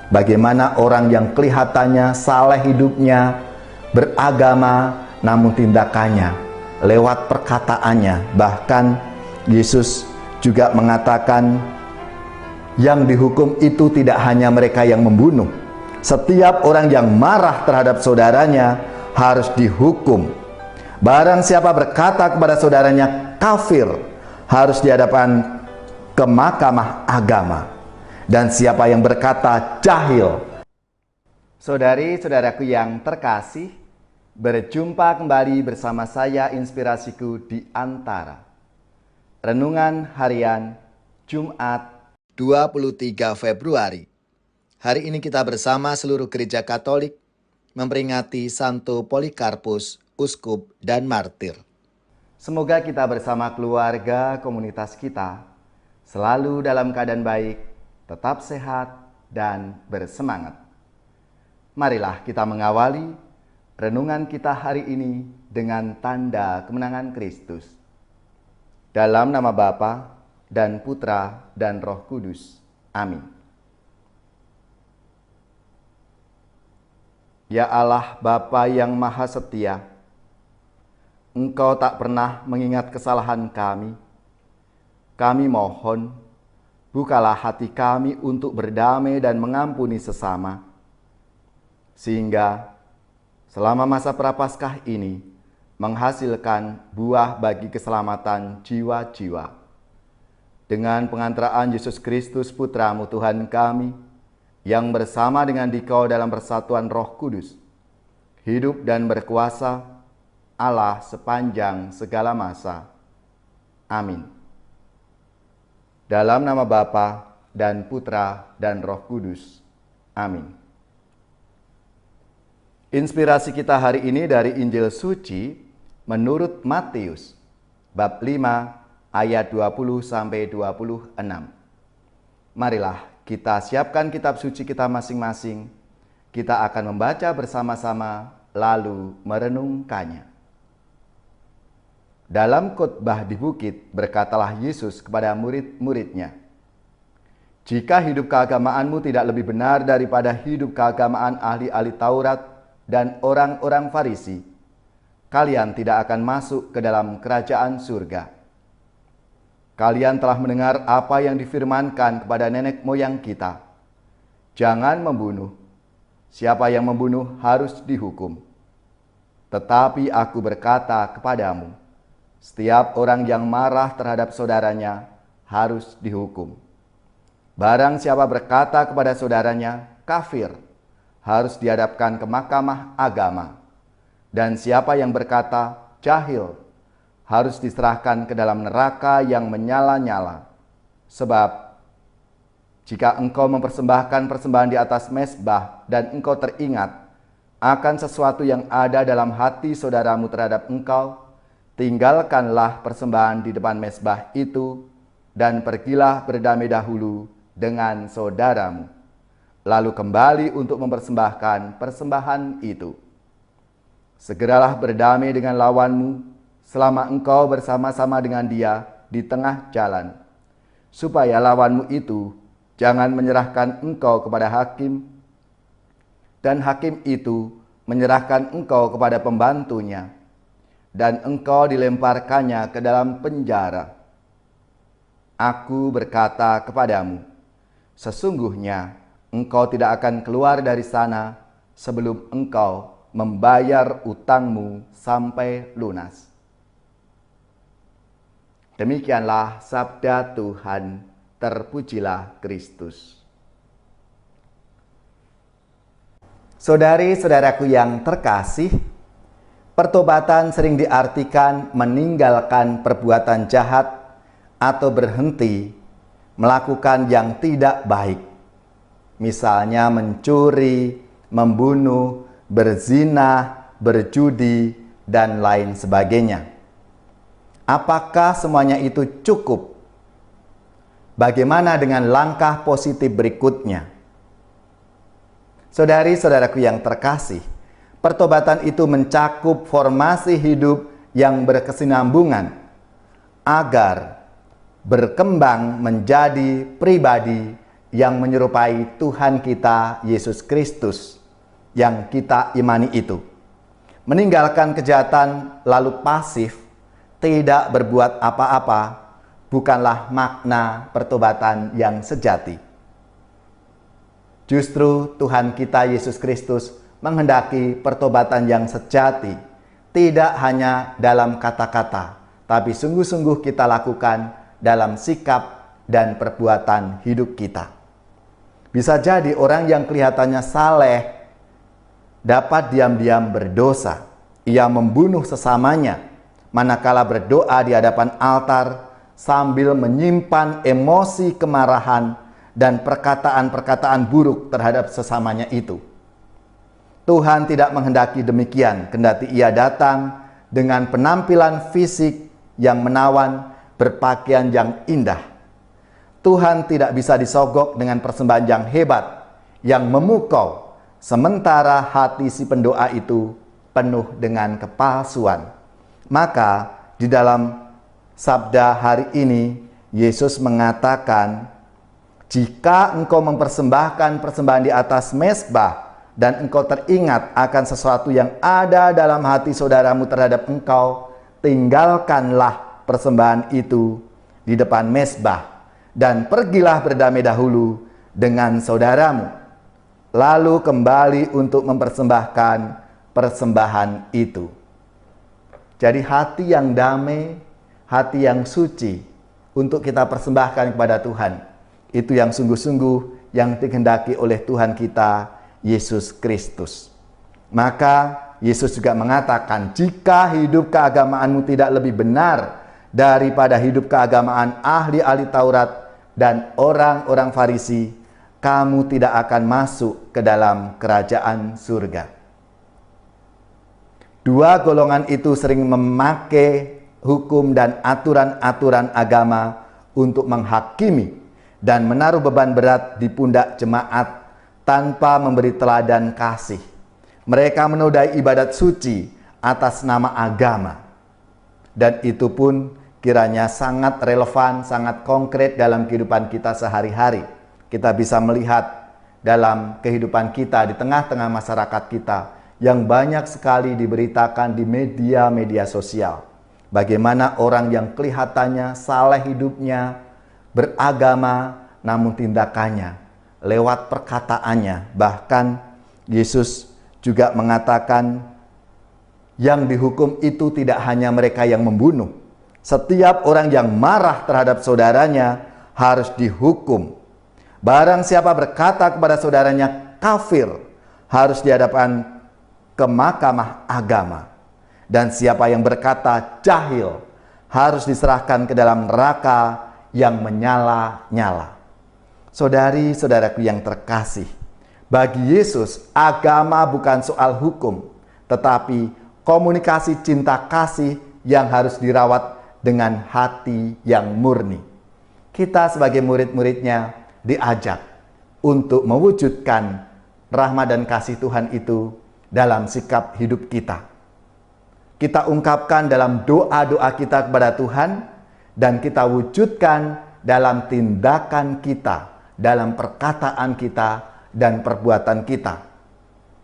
Bagaimana orang yang kelihatannya saleh hidupnya, beragama, namun tindakannya, lewat perkataannya, bahkan Yesus juga mengatakan yang dihukum itu tidak hanya mereka yang membunuh. Setiap orang yang marah terhadap saudaranya harus dihukum. Barang siapa berkata kepada saudaranya kafir, harus dihadapkan ke mahkamah agama. Dan siapa yang berkata jahil. Saudari-saudaraku yang terkasih, berjumpa kembali bersama saya Inspirasiku di Antara. Renungan harian Jumat 23 Februari. Hari ini kita bersama seluruh gereja Katolik memperingati Santo Polikarpus, uskup dan martir. Semoga kita bersama keluarga komunitas kita selalu dalam keadaan baik, tetap sehat dan bersemangat. Marilah kita mengawali renungan kita hari ini dengan tanda kemenangan Kristus. Dalam nama Bapa dan Putra dan Roh Kudus. Amin. Ya Allah Bapa yang Maha Setia, Engkau tak pernah mengingat kesalahan kami. Kami mohon, bukalah hati kami untuk berdamai dan mengampuni sesama. Sehingga selama masa Prapaskah ini menghasilkan buah bagi keselamatan jiwa-jiwa. Dengan pengantaraan Yesus Kristus Putra-Mu Tuhan kami, yang bersama dengan Dikau dalam persatuan Roh Kudus, hidup dan berkuasa Allah sepanjang segala masa. Amin. Dalam nama Bapa dan Putra dan Roh Kudus. Amin. Inspirasi kita hari ini dari Injil Suci menurut Matius, bab 5 ayat 20-26. Marilah kita siapkan kitab suci kita masing-masing. Kita akan membaca bersama-sama lalu merenungkannya. Dalam khotbah di bukit berkatalah Yesus kepada murid-muridnya, "Jika hidup keagamaanmu tidak lebih benar daripada hidup keagamaan ahli-ahli Taurat dan orang-orang Farisi, kalian tidak akan masuk ke dalam kerajaan surga. Kalian telah mendengar apa yang difirmankan kepada nenek moyang kita. Jangan membunuh. Siapa yang membunuh harus dihukum. Tetapi aku berkata kepadamu, setiap orang yang marah terhadap saudaranya harus dihukum. Barang siapa berkata kepada saudaranya kafir, harus dihadapkan ke mahkamah agama. Dan siapa yang berkata jahil, harus diserahkan ke dalam neraka yang menyala-nyala. Sebab jika engkau mempersembahkan persembahan di atas mezbah dan engkau teringat akan sesuatu yang ada dalam hati saudaramu terhadap engkau, tinggalkanlah persembahan di depan mezbah itu dan pergilah berdamai dahulu dengan saudaramu. Lalu kembali untuk mempersembahkan persembahan itu. Segeralah berdamai dengan lawanmu selama engkau bersama-sama dengan dia di tengah jalan, supaya lawanmu itu jangan menyerahkan engkau kepada hakim, dan hakim itu menyerahkan engkau kepada pembantunya, dan engkau dilemparkannya ke dalam penjara. Aku berkata kepadamu, sesungguhnya engkau tidak akan keluar dari sana sebelum engkau membayar utangmu sampai lunas." Demikianlah sabda Tuhan, terpujilah Kristus. Saudari-saudaraku yang terkasih, pertobatan sering diartikan meninggalkan perbuatan jahat atau berhenti melakukan yang tidak baik. Misalnya mencuri, membunuh, berzina, berjudi, dan lain sebagainya. Apakah semuanya itu cukup? Bagaimana dengan langkah positif berikutnya? Saudari-saudaraku yang terkasih, pertobatan itu mencakup formasi hidup yang berkesinambungan agar berkembang menjadi pribadi yang menyerupai Tuhan kita Yesus Kristus yang kita imani itu. Meninggalkan kejahatan lalu pasif, tidak berbuat apa-apa, bukanlah makna pertobatan yang sejati. Justru Tuhan kita Yesus Kristus menghendaki pertobatan yang sejati, tidak hanya dalam kata-kata, tapi sungguh-sungguh kita lakukan dalam sikap dan perbuatan hidup kita. Bisa jadi orang yang kelihatannya saleh dapat diam-diam berdosa. Ia membunuh sesamanya, manakala berdoa di hadapan altar sambil menyimpan emosi kemarahan dan perkataan-perkataan buruk terhadap sesamanya itu. Tuhan tidak menghendaki demikian, kendati ia datang dengan penampilan fisik yang menawan, berpakaian yang indah. Tuhan tidak bisa disogok dengan persembahan yang hebat, yang memukau, sementara hati si pendoa itu penuh dengan kepalsuan. Maka di dalam sabda hari ini, Yesus mengatakan, jika engkau mempersembahkan persembahan di atas mezbah, dan engkau teringat akan sesuatu yang ada dalam hati saudaramu terhadap engkau, tinggalkanlah persembahan itu di depan mezbah, dan pergilah berdamai dahulu dengan saudaramu, lalu kembali untuk mempersembahkan persembahan itu. Jadi hati yang damai, hati yang suci untuk kita persembahkan kepada Tuhan, itu yang sungguh-sungguh yang dikehendaki oleh Tuhan kita Yesus Kristus. Maka Yesus juga mengatakan, jika hidup keagamaanmu tidak lebih benar daripada hidup keagamaan ahli-ahli Taurat dan orang-orang Farisi, kamu tidak akan masuk ke dalam kerajaan surga. Dua golongan itu sering memakai hukum dan aturan-aturan agama untuk menghakimi dan menaruh beban berat di pundak jemaat tanpa memberi teladan kasih. Mereka menodai ibadat suci atas nama agama. Dan itu pun kiranya sangat relevan, sangat konkret dalam kehidupan kita sehari-hari. Kita bisa melihat dalam kehidupan kita di tengah-tengah masyarakat kita yang banyak sekali diberitakan di media-media sosial. Bagaimana orang yang kelihatannya saleh hidupnya, beragama, namun tindakannya, lewat perkataannya, bahkan Yesus juga mengatakan yang dihukum itu tidak hanya mereka yang membunuh. Setiap orang yang marah terhadap saudaranya harus dihukum. Barang siapa berkata kepada saudaranya kafir, harus dihadapkan ke mahkamah agama. Dan siapa yang berkata jahil, harus diserahkan ke dalam neraka yang menyala-nyala. Saudari-saudaraku yang terkasih, bagi Yesus agama bukan soal hukum, tetapi komunikasi cinta kasih yang harus dirawat dengan hati yang murni. Kita sebagai murid-muridnya diajak untuk mewujudkan rahmat dan kasih Tuhan itu dalam sikap hidup kita. Kita ungkapkan dalam doa-doa kita kepada Tuhan, dan kita wujudkan dalam tindakan kita, dalam perkataan kita, dan perbuatan kita.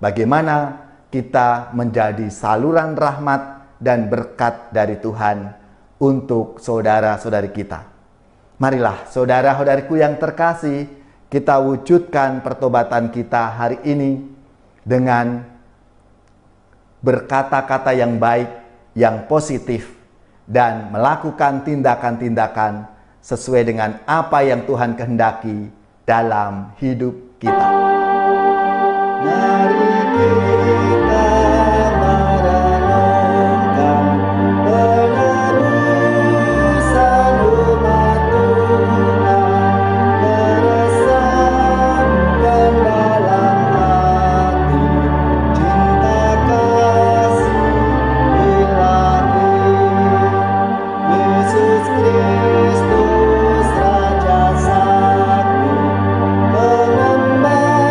Bagaimana kita menjadi saluran rahmat dan berkat dari Tuhan untuk saudara-saudari kita. Marilah saudara-saudariku yang terkasih, kita wujudkan pertobatan kita hari ini dengan berkata-kata yang baik, yang positif, dan melakukan tindakan-tindakan sesuai dengan apa yang Tuhan kehendaki dalam hidup kita. Mari kita merenungkan penebusan umat Tuhan, meresapkan dalam hati cinta kasih ilahi. Yesus Kristus Raja Sakti, pengembala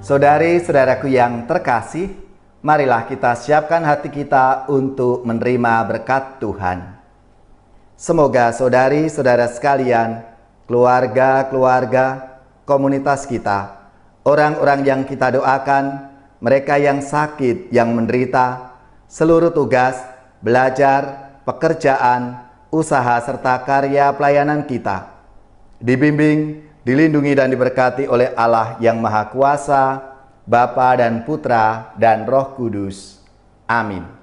Saudari-saudaraku yang terkasih, marilah kita siapkan hati kita untuk menerima berkat Tuhan. Semoga saudari-saudara sekalian, keluarga-keluarga, komunitas kita, orang-orang yang kita doakan, mereka yang sakit, yang menderita, seluruh tugas, belajar, pekerjaan, usaha, serta karya pelayanan kita, dibimbing, dilindungi dan diberkati oleh Allah yang Maha Kuasa, Bapa dan Putra dan Roh Kudus. Amin.